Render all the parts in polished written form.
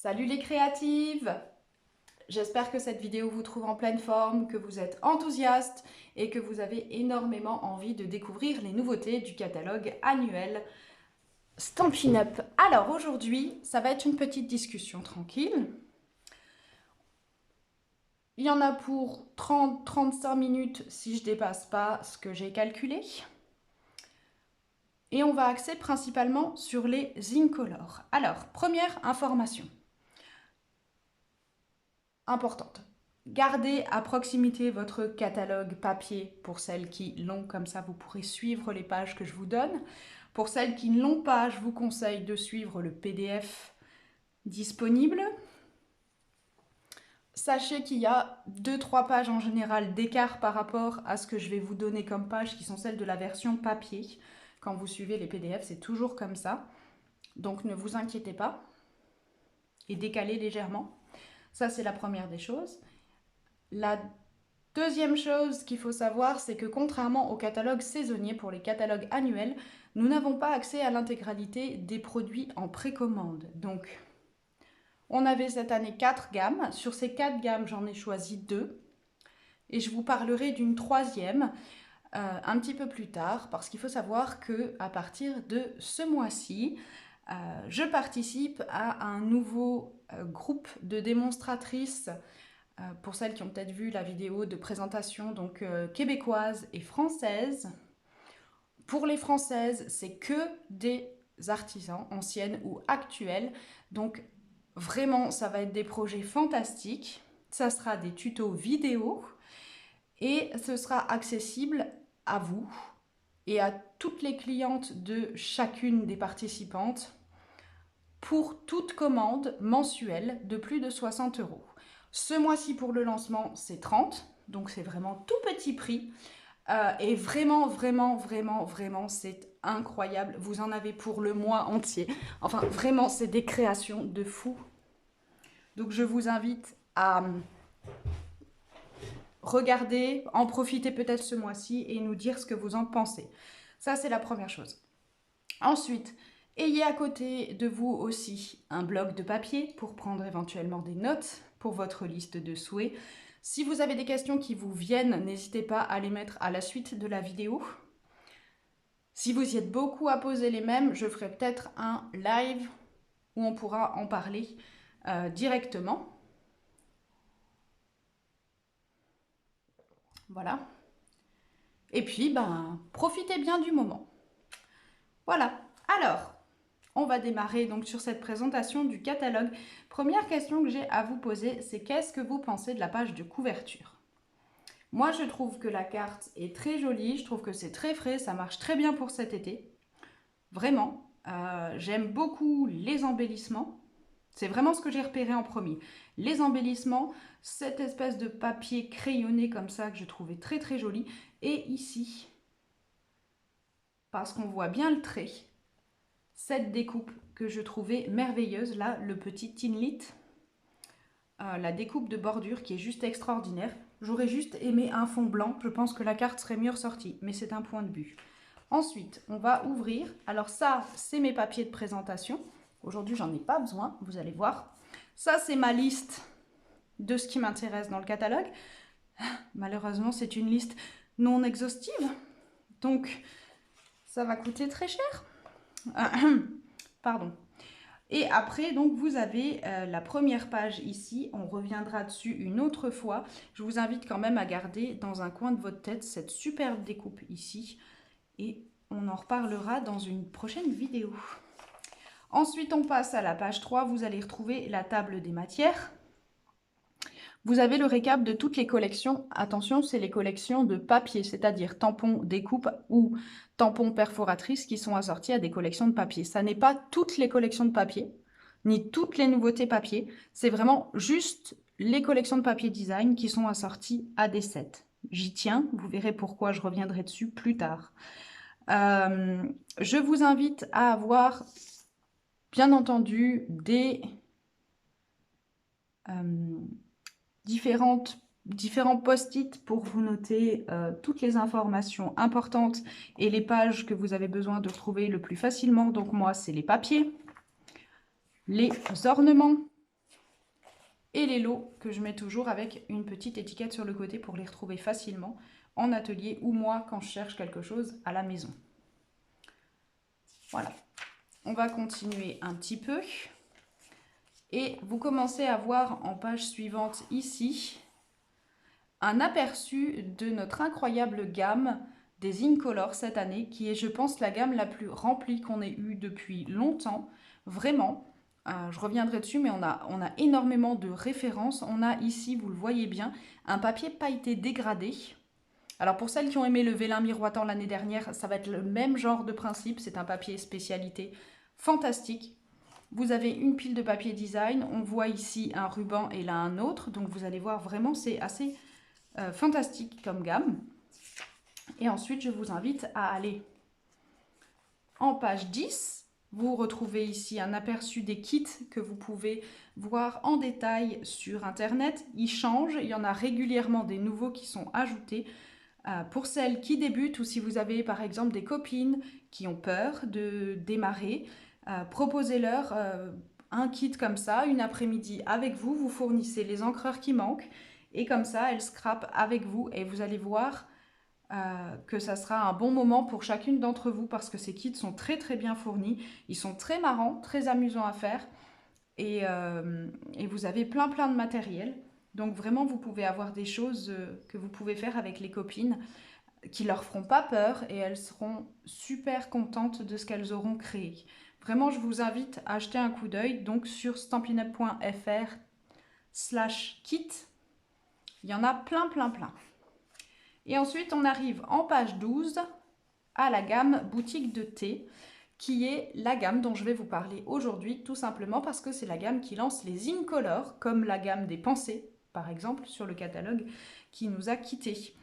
Salut les créatives! J'espère que cette vidéo vous trouve en pleine forme, que vous êtes enthousiastes et que vous avez énormément envie de découvrir les nouveautés du catalogue annuel Stampin' Up. Alors aujourd'hui, ça va être une petite discussion tranquille. Il y en a pour 30-35 minutes si je dépasse pas ce que j'ai calculé. Et on va axer principalement sur les Incolor. Alors, première information importante. Gardez à proximité votre catalogue papier pour celles qui l'ont, comme ça vous pourrez suivre les pages que je vous donne. Pour celles qui ne l'ont pas, je vous conseille de suivre le PDF disponible. Sachez qu'il y a 2-3 pages en général d'écart par rapport à ce que je vais vous donner comme pages qui sont celles de la version papier. Quand vous suivez les PDF, c'est toujours comme ça. Donc ne vous inquiétez pas. Et décalez légèrement. Ça, c'est la première des choses. La deuxième chose qu'il faut savoir, c'est que contrairement aux catalogues saisonniers, pour les catalogues annuels, nous n'avons pas accès à l'intégralité des produits en précommande. Donc, on avait cette année 4 gammes. Sur ces 4 gammes, j'en ai choisi 2. Et je vous parlerai d'une troisième un petit peu plus tard, parce qu'il faut savoir qu'à partir de ce mois-ci, je participe à un nouveau groupe de démonstratrices pour celles qui ont peut-être vu la vidéo de présentation, donc québécoises et françaises. Pour les françaises, c'est que des artisans, anciennes ou actuelles. Donc vraiment, ça va être des projets fantastiques. Ça sera des tutos vidéo et ce sera accessible à vous et à toutes les clientes de chacune des participantes pour toute commande mensuelle de plus de 60 €. Ce mois-ci pour le lancement, c'est 30, donc c'est vraiment tout petit prix. Et vraiment, c'est incroyable. Vous en avez pour le mois entier. Enfin, vraiment, c'est des créations de fou. Donc, je vous invite à regarder, en profiter peut-être ce mois-ci et nous dire ce que vous en pensez. Ça, c'est la première chose. Ensuite, ayez à côté de vous aussi un bloc de papier pour prendre éventuellement des notes pour votre liste de souhaits. Si vous avez des questions qui vous viennent, n'hésitez pas à les mettre à la suite de la vidéo. Si vous y êtes beaucoup à poser les mêmes, je ferai peut-être un live où on pourra en parler directement. Voilà. Et puis, profitez bien du moment. Voilà. Alors, on va démarrer donc sur cette présentation du catalogue. Première question que j'ai à vous poser, c'est qu'est-ce que vous pensez de la page de couverture? Moi, je trouve que la carte est très jolie, je trouve que c'est très frais, ça marche très bien pour cet été. Vraiment. J'aime beaucoup les embellissements. C'est vraiment ce que j'ai repéré en premier. Les embellissements, cette espèce de papier crayonné comme ça que je trouvais très très joli. Et ici, parce qu'on voit bien le trait, cette découpe que je trouvais merveilleuse, là, le petit Tinlit, la découpe de bordure qui est juste extraordinaire. J'aurais juste aimé un fond blanc, je pense que la carte serait mieux ressortie, mais c'est un point de vue. Ensuite, on va ouvrir. Alors ça, c'est mes papiers de présentation. Aujourd'hui, j'en ai pas besoin, vous allez voir. Ça, c'est ma liste de ce qui m'intéresse dans le catalogue. Malheureusement, c'est une liste non exhaustive, donc ça va coûter très cher. Pardon. Et après, donc, vous avez la première page ici. On reviendra dessus une autre fois. Je vous invite quand même à garder dans un coin de votre tête cette superbe découpe ici. Et on en reparlera dans une prochaine vidéo. Ensuite, on passe à la page 3. Vous allez retrouver la table des matières. Vous avez le récap de toutes les collections. Attention, c'est les collections de papier, c'est-à-dire tampons découpe ou tampons perforatrices qui sont assortis à des collections de papier. Ça n'est pas toutes les collections de papier, ni toutes les nouveautés papier. C'est vraiment juste les collections de papier design qui sont assorties à des sets. J'y tiens, vous verrez pourquoi, je reviendrai dessus plus tard. Je vous invite à avoir, bien entendu, des différents post-it pour vous noter toutes les informations importantes et les pages que vous avez besoin de trouver le plus facilement. Donc moi, c'est les papiers, les ornements, et les lots que je mets toujours avec une petite étiquette sur le côté pour les retrouver facilement en atelier ou moi quand je cherche quelque chose à la maison. Voilà, on va continuer un petit peu et vous commencez à voir en page suivante ici un aperçu de notre incroyable gamme des Incolor cette année, qui est, je pense, la gamme la plus remplie qu'on ait eue depuis longtemps, vraiment. Je reviendrai dessus, mais on a énormément de références. On a ici, vous le voyez bien, un papier pailleté dégradé. Alors pour celles qui ont aimé le vélin miroitant l'année dernière, ça va être le même genre de principe. C'est un papier spécialité fantastique. Vous avez une pile de papier design. On voit ici un ruban et là un autre. Donc vous allez voir, vraiment, c'est assez fantastique comme gamme. Et ensuite, je vous invite à aller en page 10. Vous retrouvez ici un aperçu des kits que vous pouvez voir en détail sur Internet. Ils changent, il y en a régulièrement des nouveaux qui sont ajoutés. Pour celles qui débutent ou si vous avez par exemple des copines qui ont peur de démarrer, proposez-leur un kit comme ça, une après-midi avec vous. Vous fournissez les encreurs qui manquent et comme ça, elles scrapent avec vous et vous allez voir que ça sera un bon moment pour chacune d'entre vous parce que ces kits sont très très bien fournis. Ils sont très marrants, très amusants à faire et vous avez plein de matériel. Donc vraiment, vous pouvez avoir des choses que vous pouvez faire avec les copines qui leur feront pas peur et elles seront super contentes de ce qu'elles auront créé. Vraiment, je vous invite à jeter un coup d'œil donc sur stampinup.fr/kit. Il y en a plein. Et ensuite, on arrive en page 12 à la gamme boutique de thé, qui est la gamme dont je vais vous parler aujourd'hui, tout simplement parce que c'est la gamme qui lance les Incolor, comme la gamme des pensées, par exemple, sur le catalogue qui nous a quittés.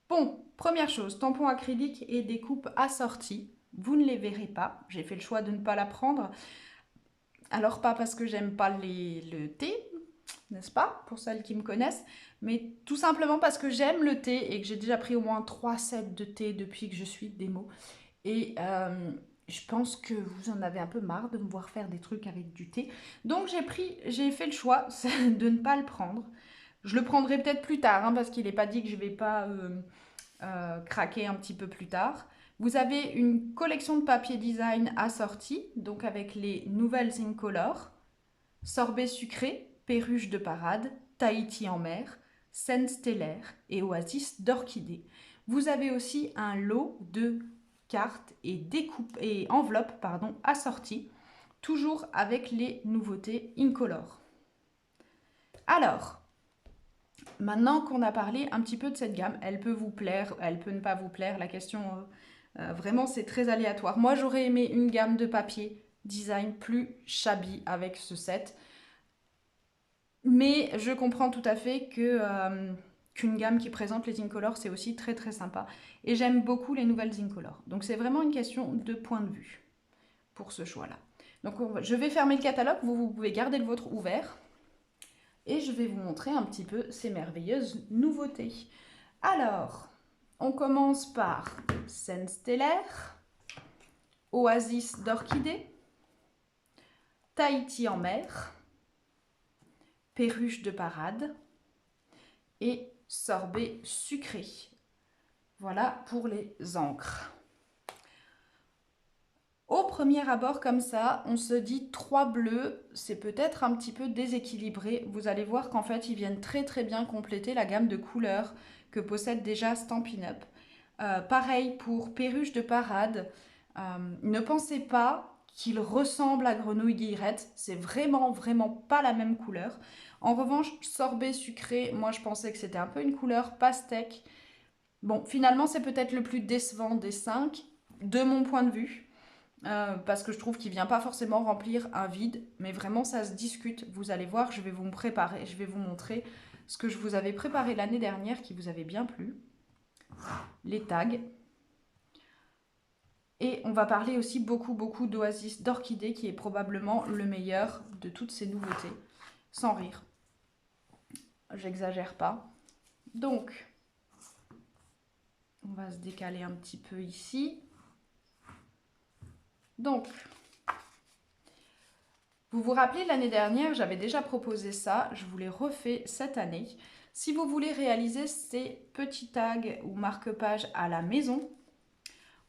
Bon, première chose, tampon acrylique et découpe assortie. Vous ne les verrez pas, j'ai fait le choix de ne pas la prendre. Alors pas parce que j'aime pas le thé, n'est-ce pas, pour celles qui me connaissent, mais tout simplement parce que j'aime le thé et que j'ai déjà pris au moins 3 sets de thé depuis que je suis démo. Et je pense que vous en avez un peu marre de me voir faire des trucs avec du thé. Donc j'ai fait le choix de ne pas le prendre. Je le prendrai peut-être plus tard, hein, parce qu'il n'est pas dit que je ne vais pas craquer un petit peu plus tard. Vous avez une collection de papier design assortie, donc avec les nouvelles Incolor, sorbet sucré, perruche de parade, Tahiti en mer, scène stellaire et oasis d'orchidées. Vous avez aussi un lot de cartes et enveloppes assorties, toujours avec les nouveautés Incolor. Alors, maintenant qu'on a parlé un petit peu de cette gamme, elle peut vous plaire, elle peut ne pas vous plaire, la question vraiment c'est très aléatoire. Moi j'aurais aimé une gamme de papier design plus shabby avec ce set. Mais je comprends tout à fait qu'une gamme qui présente les Incolor, c'est aussi très très sympa. Et j'aime beaucoup les nouvelles Incolor. Donc c'est vraiment une question de point de vue pour ce choix-là. Donc je vais fermer le catalogue, vous pouvez garder le vôtre ouvert. Et je vais vous montrer un petit peu ces merveilleuses nouveautés. Alors, on commence par scène stellaire, oasis d'orchidées, Tahiti en mer, perruche de parade et sorbet sucré. Voilà pour les encres. Au premier abord comme ça, on se dit 3 bleus, c'est peut-être un petit peu déséquilibré. Vous allez voir qu'en fait, ils viennent très très bien compléter la gamme de couleurs que possède déjà Stampin' Up. Pareil pour perruche de parade. Ne pensez pas qu'il ressemble à grenouille guillerette, c'est vraiment pas la même couleur. En revanche, sorbet sucré, moi je pensais que c'était un peu une couleur pastèque. Bon, finalement c'est peut-être le plus décevant des 5, de mon point de vue. Parce que je trouve qu'il ne vient pas forcément remplir un vide, mais vraiment ça se discute. Vous allez voir, je vais vous montrer ce que je vous avais préparé l'année dernière qui vous avait bien plu. Les tags. Et on va parler aussi beaucoup d'Oasis d'Orchidée qui est probablement le meilleur de toutes ces nouveautés. Sans rire. J'exagère pas. Donc, on va se décaler un petit peu ici. Donc, Vous vous rappelez, l'année dernière, j'avais déjà proposé ça, je vous l'ai refait cette année. Si vous voulez réaliser ces petits tags ou marque-pages à la maison,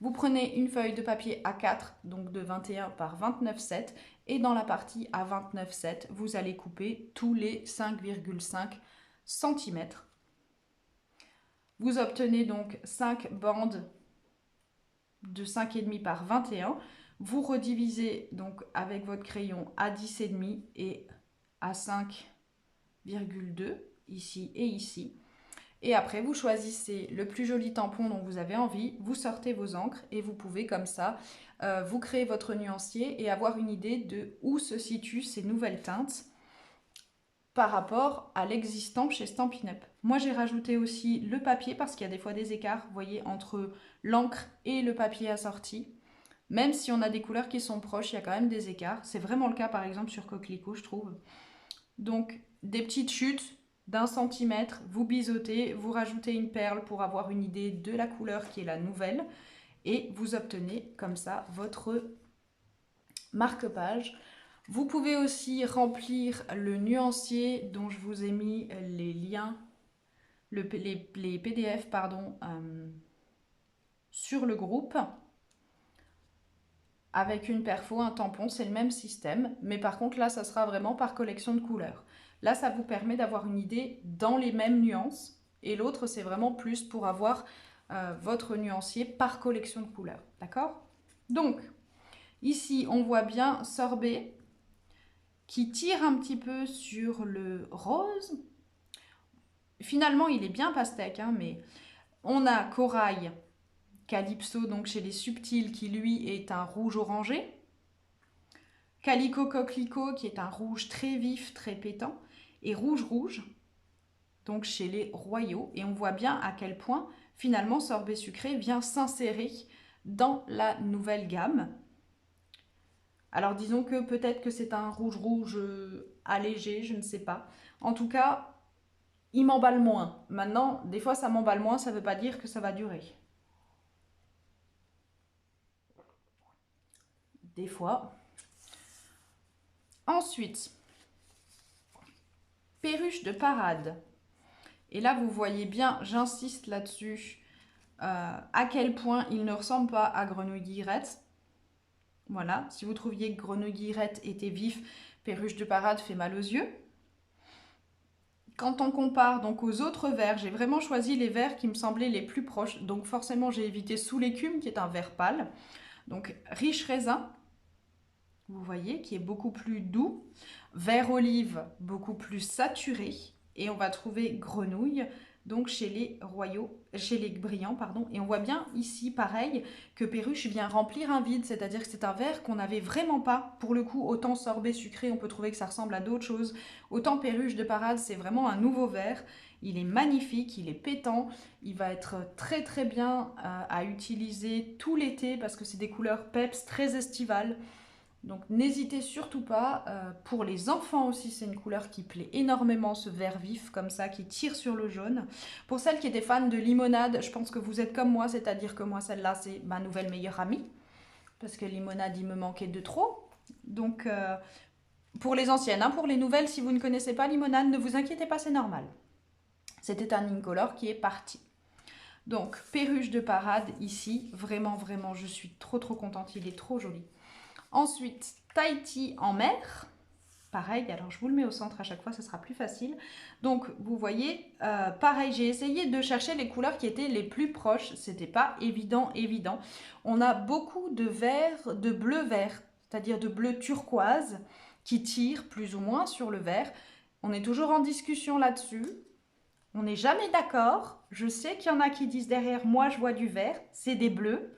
vous prenez une feuille de papier A4, donc de 21 par 29,7, et dans la partie à 29,7, vous allez couper tous les 5,5 cm. Vous obtenez donc 5 bandes de 5,5 par 21. Vous redivisez donc avec votre crayon à 10,5 et à 5,2 ici et ici. Et après, vous choisissez le plus joli tampon dont vous avez envie, vous sortez vos encres et vous pouvez comme ça vous créer votre nuancier et avoir une idée de où se situent ces nouvelles teintes par rapport à l'existant chez Stampin' Up. Moi, j'ai rajouté aussi le papier parce qu'il y a des fois des écarts, vous voyez, entre l'encre et le papier assorti. Même si on a des couleurs qui sont proches, il y a quand même des écarts. C'est vraiment le cas, par exemple, sur Coquelicot, je trouve. Donc, des petites chutes d'1 centimètre, vous biseautez, vous rajoutez une perle pour avoir une idée de la couleur qui est la nouvelle. Et vous obtenez comme ça votre marque-page. Vous pouvez aussi remplir le nuancier dont je vous ai mis les liens, les PDF pardon, sur le groupe. Avec une perfo, un tampon, c'est le même système. Mais par contre, là, ça sera vraiment par collection de couleurs. Là, ça vous permet d'avoir une idée dans les mêmes nuances. Et l'autre, c'est vraiment plus pour avoir votre nuancier par collection de couleurs. D'accord? Donc, ici, on voit bien Sorbet qui tire un petit peu sur le rose. Finalement, il est bien pastèque, hein, mais on a Corail, Calypso, donc chez les subtils, qui lui est un rouge orangé. Calico Coquelicot, qui est un rouge très vif, très pétant. Et Rouge Rouge, donc chez les royaux. Et on voit bien à quel point, finalement, Sorbet Sucré vient s'insérer dans la nouvelle gamme. Alors disons que peut-être que c'est un rouge rouge allégé, je ne sais pas. En tout cas, il m'emballe moins. Maintenant, des fois ça m'emballe moins, ça ne veut pas dire que ça va durer. Des fois. Ensuite, perruche de parade. Et là, vous voyez bien, j'insiste là-dessus, à quel point il ne ressemble pas à Grenouille Guillerette. Voilà, si vous trouviez que Grenouille Guillerette était vif, perruche de parade fait mal aux yeux. Quand on compare donc aux autres verres, j'ai vraiment choisi les verres qui me semblaient les plus proches. Donc forcément, j'ai évité Sous l'écume, qui est un vert pâle. Donc Riche Raisin, vous voyez, qui est beaucoup plus doux. Vert olive, beaucoup plus saturé. Et on va trouver Grenouille, donc chez les royaux, chez les brillants, pardon. Et on voit bien ici, pareil, que Perruche vient remplir un vide, c'est-à-dire que c'est un verre qu'on n'avait vraiment pas. Pour le coup, autant Sorbet Sucré, on peut trouver que ça ressemble à d'autres choses. Autant Perruche de parade, c'est vraiment un nouveau verre. Il est magnifique, il est pétant, il va être très très bien à utiliser tout l'été parce que c'est des couleurs peps très estivales. Donc n'hésitez surtout pas, pour les enfants aussi c'est une couleur qui plaît énormément, ce vert vif comme ça qui tire sur le jaune. Pour celles qui étaient fans de limonade, je pense que vous êtes comme moi, c'est-à-dire que moi celle-là c'est ma nouvelle meilleure amie. Parce que limonade il me manquait de trop. Donc pour les anciennes, hein, pour les nouvelles, si vous ne connaissez pas limonade, ne vous inquiétez pas, c'est normal. C'était un incolore qui est parti. Donc perruche de parade ici, vraiment vraiment je suis trop contente, il est trop joli. Ensuite, Tahiti en mer. Pareil, alors je vous le mets au centre à chaque fois, ce sera plus facile. Donc, vous voyez, pareil, j'ai essayé de chercher les couleurs qui étaient les plus proches. C'était pas évident. On a beaucoup de vert, de bleu vert, c'est-à-dire de bleu turquoise, qui tire plus ou moins sur le vert. On est toujours en discussion là-dessus. On n'est jamais d'accord. Je sais qu'il y en a qui disent derrière moi, je vois du vert. C'est des bleus.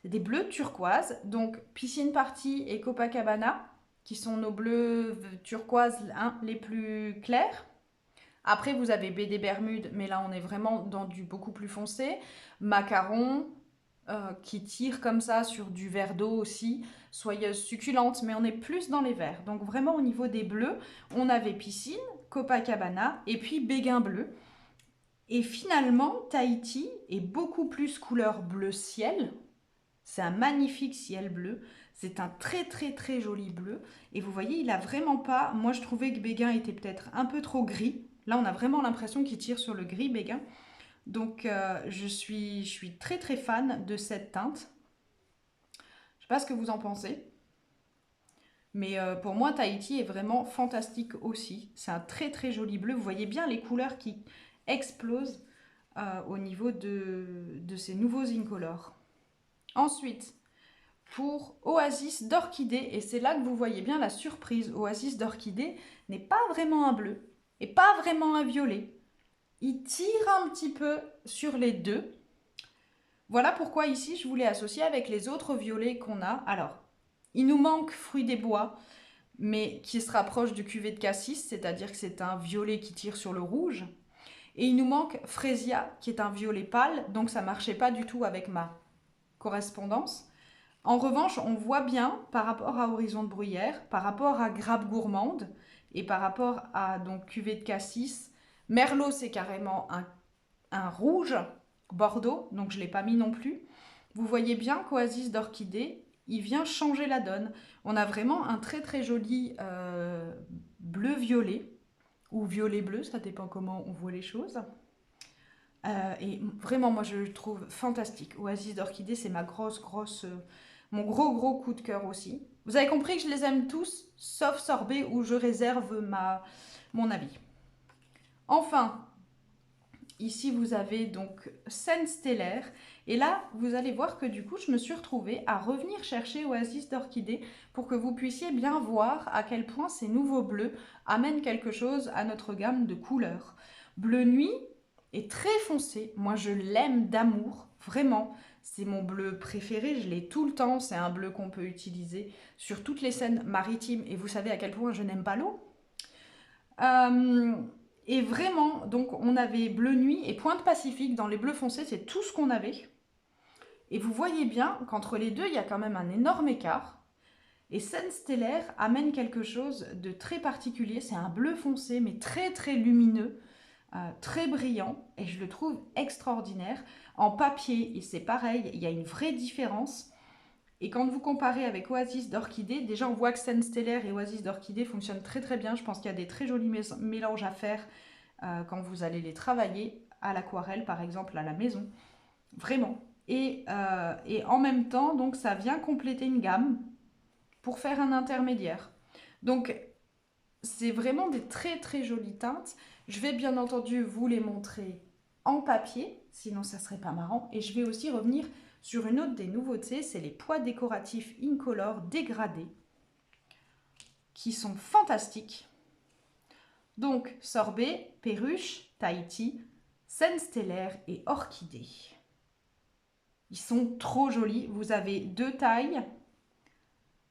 C'est des bleus turquoise, donc Piscine Party et Copacabana, qui sont nos bleus turquoise les plus clairs. Après, vous avez BD Bermude, mais là, on est vraiment dans du beaucoup plus foncé. Macaron, qui tire comme ça sur du vert d'eau aussi. Soyeuse succulente, mais on est plus dans les verts. Donc vraiment, au niveau des bleus, on avait Piscine, Copacabana, et puis Béguin bleu. Et finalement, Tahiti est beaucoup plus couleur bleu ciel. C'est un magnifique ciel bleu. C'est un très très très joli bleu. Et vous voyez, il a vraiment pas... Moi, je trouvais que Béguin était peut-être un peu trop gris. Là, on a vraiment l'impression qu'il tire sur le gris Béguin. Donc, je suis très très fan de cette teinte. Je sais pas ce que vous en pensez. Mais pour moi, Tahiti est vraiment fantastique aussi. C'est un très très joli bleu. Vous voyez bien les couleurs qui explosent au niveau de ces nouveaux Incolores. Ensuite, pour Oasis d'Orchidée, et c'est là que vous voyez bien la surprise, Oasis d'Orchidée n'est pas vraiment un bleu et pas vraiment un violet. Il tire un petit peu sur les deux. Voilà pourquoi ici je voulais associer avec les autres violets qu'on a. Alors, il nous manque Fruit des Bois, mais qui se rapproche du cuvée de Cassis, c'est-à-dire que c'est un violet qui tire sur le rouge. Et il nous manque Fresia, qui est un violet pâle, donc ça ne marchait pas du tout avec ma correspondance. En revanche, on voit bien par rapport à Horizon de Bruyère, par rapport à Grappe Gourmande et par rapport à donc cuvée de Cassis, Merlot c'est carrément un rouge bordeaux, donc je ne l'ai pas mis non plus. Vous voyez bien qu'Oasis d'Orchidée, il vient changer la donne. On a vraiment un très très joli bleu-violet, ou violet-bleu, ça dépend comment on voit les choses. Et vraiment, moi je le trouve fantastique. Oasis d'Orchidée, c'est ma mon gros coup de cœur aussi. Vous avez compris que je les aime tous, sauf Sorbet où je réserve mon avis. Enfin, ici vous avez donc Scène Stellaire. Et là, vous allez voir que du coup, je me suis retrouvée à revenir chercher Oasis d'Orchidée pour que vous puissiez bien voir à quel point ces nouveaux bleus amènent quelque chose à notre gamme de couleurs. Bleu nuit est très foncé. Moi, je l'aime d'amour, vraiment. C'est mon bleu préféré, je l'ai tout le temps. C'est un bleu qu'on peut utiliser sur toutes les scènes maritimes. Et vous savez à quel point je n'aime pas l'eau. Et vraiment, donc on avait bleu nuit et pointe pacifique. Dans les bleus foncés, c'est tout ce qu'on avait. Et vous voyez bien qu'entre les deux, il y a quand même un énorme écart. Et Scène Stellaire amène quelque chose de très particulier. C'est un bleu foncé, mais très très lumineux, très brillant. Et je le trouve extraordinaire. En papier, et c'est pareil, il y a une vraie différence. Et quand vous comparez avec Oasis d'Orchidée, déjà on voit que Scène Stellaire et Oasis d'Orchidée fonctionnent très très bien. Je pense qu'il y a des très jolis mélanges à faire quand vous allez les travailler à l'aquarelle, par exemple, à la maison. Vraiment. Et en même temps, donc ça vient compléter une gamme pour faire un intermédiaire. Donc c'est vraiment des très très jolies teintes. Je vais bien entendu vous les montrer en papier, sinon ça serait pas marrant. Et je vais aussi revenir sur une autre des nouveautés, c'est les pois décoratifs Incolore dégradés, qui sont fantastiques. Donc Sorbet, Perruche, Tahiti, Scène Stellaire et Orchidée. Ils sont trop jolis. Vous avez deux tailles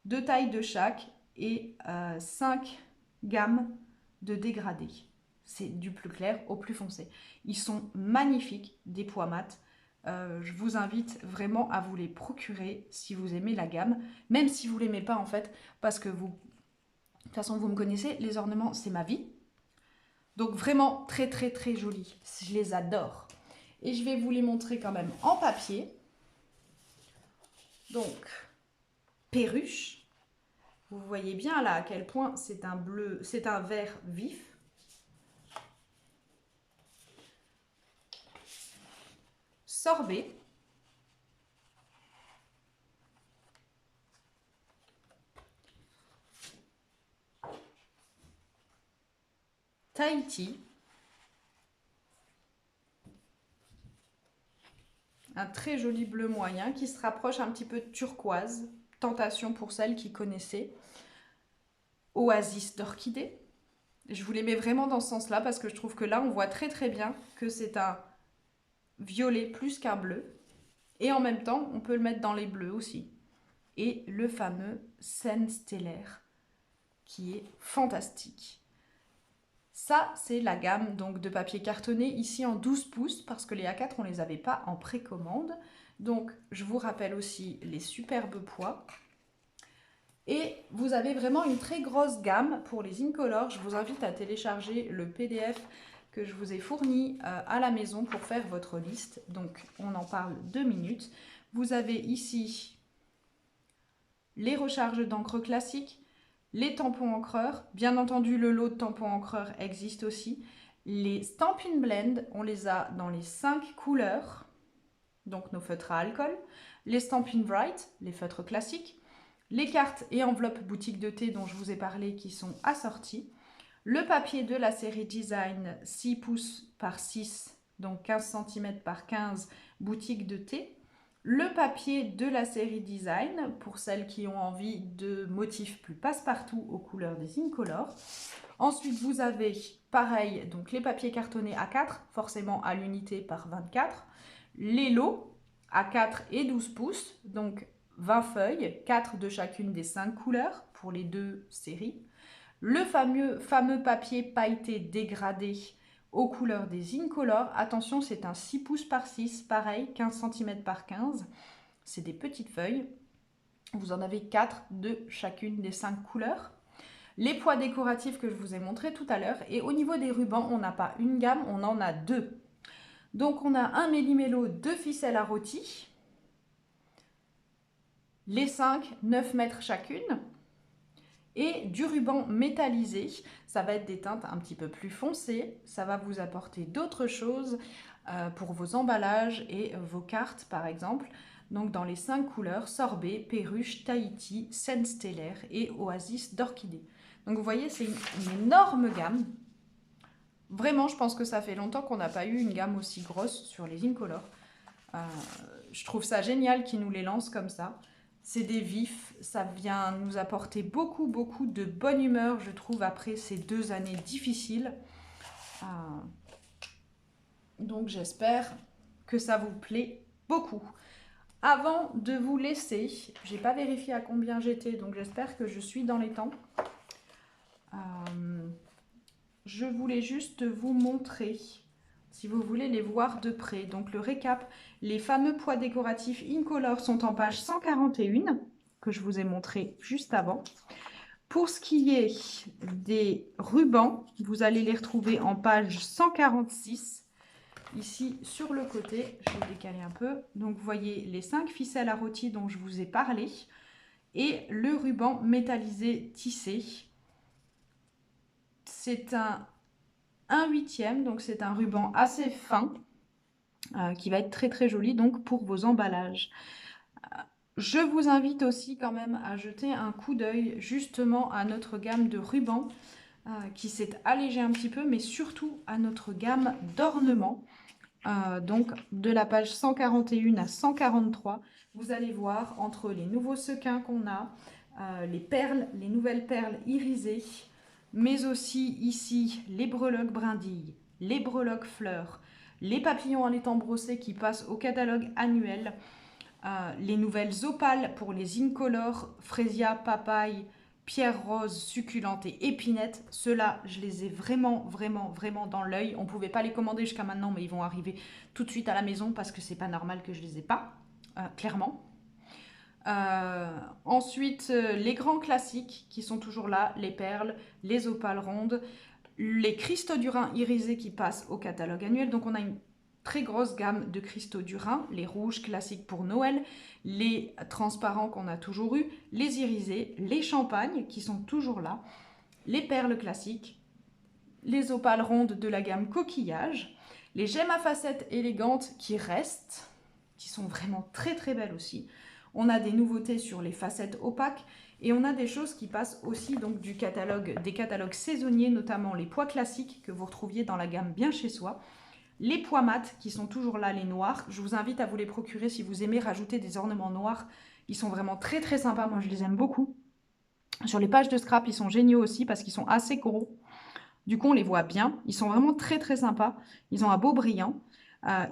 de chaque et 5 gammes de dégradés. C'est du plus clair au plus foncé. Ils sont magnifiques, des pois mat. Je vous invite vraiment à vous les procurer si vous aimez la gamme, même si vous ne l'aimez pas en fait, parce que vous, de toute façon vous me connaissez, les ornements c'est ma vie. Donc vraiment très très très jolis, je les adore. Et je vais vous les montrer quand même en papier. Donc, Perruche. Vous voyez bien là à quel point c'est un bleu, c'est un vert vif. Sorbet. Tahiti. Un très joli bleu moyen qui se rapproche un petit peu de turquoise. Tentation pour celles qui connaissaient. Oasis d'Orchidée. Je vous les mets vraiment dans ce sens-là parce que je trouve que là, on voit très très bien que c'est un violet plus qu'un bleu. Et en même temps, on peut le mettre dans les bleus aussi. Et le fameux Scène Stellaire qui est fantastique. Ça, c'est la gamme donc, de papier cartonné ici en 12 pouces parce que les A4, on ne les avait pas en précommande. Donc, je vous rappelle aussi les superbes pois. Et vous avez vraiment une très grosse gamme pour les Incolore. Je vous invite à télécharger le PDF que je vous ai fourni à la maison pour faire votre liste. Donc, on en parle 2 minutes. Vous avez ici les recharges d'encre classiques, les tampons encreurs. Bien entendu, le lot de tampons encreurs existe aussi. Les Stampin' Blend, on les a dans les 5 couleurs, donc nos feutres à alcool. Les Stampin' Bright, les feutres classiques. Les cartes et enveloppes boutique de thé dont je vous ai parlé qui sont assorties. Le papier de la série Design 6 pouces par 6, donc 15 cm par 15, boutique de thé. Le papier de la série Design, pour celles qui ont envie de motifs plus passe-partout aux couleurs des Incolor. Ensuite, vous avez, pareil, donc les papiers cartonnés A4, forcément à l'unité par 24. Les lots A4 et 12 pouces, donc 20 feuilles, 4 de chacune des 5 couleurs pour les 2 séries. Le fameux papier pailleté dégradé aux couleurs des Incolor. Attention, c'est un 6 pouces par 6, pareil, 15 cm par 15. C'est des petites feuilles. Vous en avez 4 de chacune des 5 couleurs. Les poids décoratifs que je vous ai montrés tout à l'heure. Et au niveau des rubans, on n'a pas une gamme, on en a 2. Donc on a un méli-mélo, 2 ficelles à rôti. Les 5, 9 mètres chacune. Et du ruban métallisé, ça va être des teintes un petit peu plus foncées, ça va vous apporter d'autres choses pour vos emballages et vos cartes par exemple. Donc dans les 5 couleurs, sorbet, perruche, Tahiti, scène stellaire et oasis d'orchidée. Donc vous voyez, c'est une énorme gamme. Vraiment, je pense que ça fait longtemps qu'on n'a pas eu une gamme aussi grosse sur les Incolor. Je trouve ça génial qu'ils nous les lancent comme ça. C'est des vifs, ça vient nous apporter beaucoup de bonne humeur, je trouve, après ces 2 années difficiles. Donc j'espère que ça vous plaît beaucoup. Avant de vous laisser, j'ai pas vérifié à combien j'étais, donc j'espère que je suis dans les temps. Je voulais juste vous montrer, si vous voulez les voir de près. Donc le récap, les fameux poids décoratifs Incolor sont en page 141, que je vous ai montré juste avant. Pour ce qui est des rubans, vous allez les retrouver en page 146, ici sur le côté. Je vais décaler un peu. Donc vous voyez les 5 ficelles à rôti dont je vous ai parlé et le ruban métallisé tissé. C'est un 1/8, donc c'est un ruban assez fin qui va être très joli donc pour vos emballages. Je vous invite aussi quand même à jeter un coup d'œil justement à notre gamme de rubans qui s'est allégée un petit peu, mais surtout à notre gamme d'ornements. Donc de la page 141 à 143, vous allez voir entre les nouveaux sequins qu'on a, les perles, les nouvelles perles irisées, mais aussi ici les breloques brindilles, les breloques fleurs, les papillons en étang brossé qui passent au catalogue annuel, les nouvelles opales pour les Incolor, Fresia, papaye, pierre rose, succulente et épinette. Ceux-là, je les ai vraiment dans l'œil. On ne pouvait pas les commander jusqu'à maintenant, mais ils vont arriver tout de suite à la maison parce que c'est pas normal que je les ai pas, clairement. Ensuite, les grands classiques qui sont toujours là, les perles, les opales rondes, les cristaux du Rhin irisés qui passent au catalogue annuel. Donc on a une très grosse gamme de cristaux du Rhin, les rouges classiques pour Noël, les transparents qu'on a toujours eu, les irisés, les champagnes qui sont toujours là, les perles classiques, les opales rondes de la gamme coquillage, les gemmes à facettes élégantes qui restent, qui sont vraiment très belles aussi. On a des nouveautés sur les facettes opaques et on a des choses qui passent aussi donc du catalogue, des catalogues saisonniers, notamment les pois classiques que vous retrouviez dans la gamme Bien Chez Soi. Les pois mat qui sont toujours là, les noirs. Je vous invite à vous les procurer si vous aimez rajouter des ornements noirs. Ils sont vraiment très sympas, moi je les aime beaucoup. Sur les pages de scrap, ils sont géniaux aussi parce qu'ils sont assez gros. Du coup, on les voit bien. Ils sont vraiment très sympas. Ils ont un beau brillant.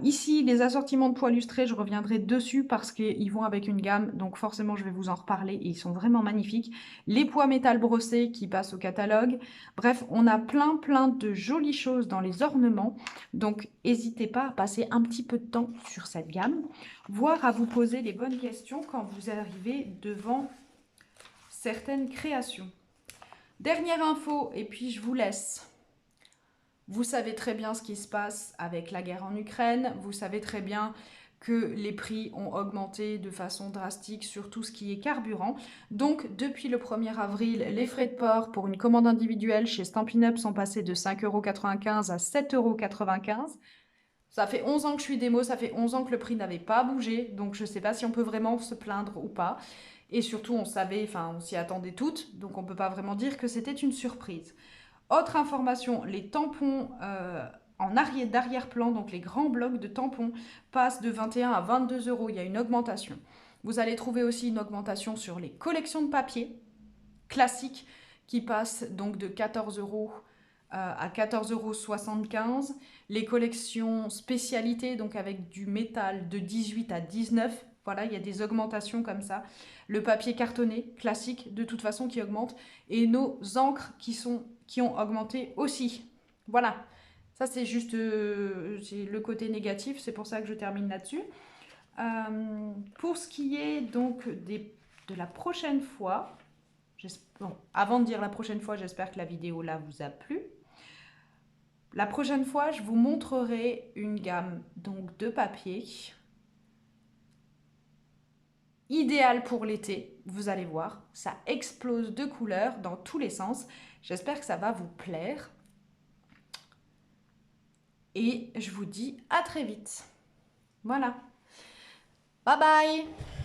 Ici, les assortiments de pois lustrés, je reviendrai dessus parce qu'ils vont avec une gamme, donc forcément je vais vous en reparler et ils sont vraiment magnifiques. Les pois métal brossés qui passent au catalogue. Bref, on a plein de jolies choses dans les ornements, donc n'hésitez pas à passer un petit peu de temps sur cette gamme, voire à vous poser les bonnes questions quand vous arrivez devant certaines créations. Dernière info, et puis je vous laisse. Vous savez très bien ce qui se passe avec la guerre en Ukraine. Vous savez très bien que les prix ont augmenté de façon drastique sur tout ce qui est carburant. Donc, depuis le 1er avril, les frais de port pour une commande individuelle chez Stampin' Up sont passés de 5,95 € à 7,95 €. Ça fait 11 ans que je suis démo, ça fait 11 ans que le prix n'avait pas bougé, donc je ne sais pas si on peut vraiment se plaindre ou pas. Et surtout, on savait, enfin, on s'y attendait toutes, donc on ne peut pas vraiment dire que c'était une surprise. Autre information, les tampons d'arrière-plan, donc les grands blocs de tampons, passent de 21 à 22 €. Il y a une augmentation. Vous allez trouver aussi une augmentation sur les collections de papier classiques qui passent donc de 14 € à 14,75 €. Les collections spécialités, donc avec du métal, de 18 à 19. Voilà, il y a des augmentations comme ça. Le papier cartonné classique, de toute façon, qui augmente. Et nos encres qui ont augmenté aussi. Voilà, ça c'est juste c'est le côté négatif, c'est pour ça que je termine là-dessus. Pour ce qui est donc de la prochaine fois, bon, avant de dire la prochaine fois, j'espère que la vidéo là vous a plu. La prochaine fois, je vous montrerai une gamme donc de papier idéale pour l'été. Vous allez voir, ça explose de couleurs dans tous les sens. J'espère que ça va vous plaire. Et je vous dis à très vite. Voilà. Bye bye!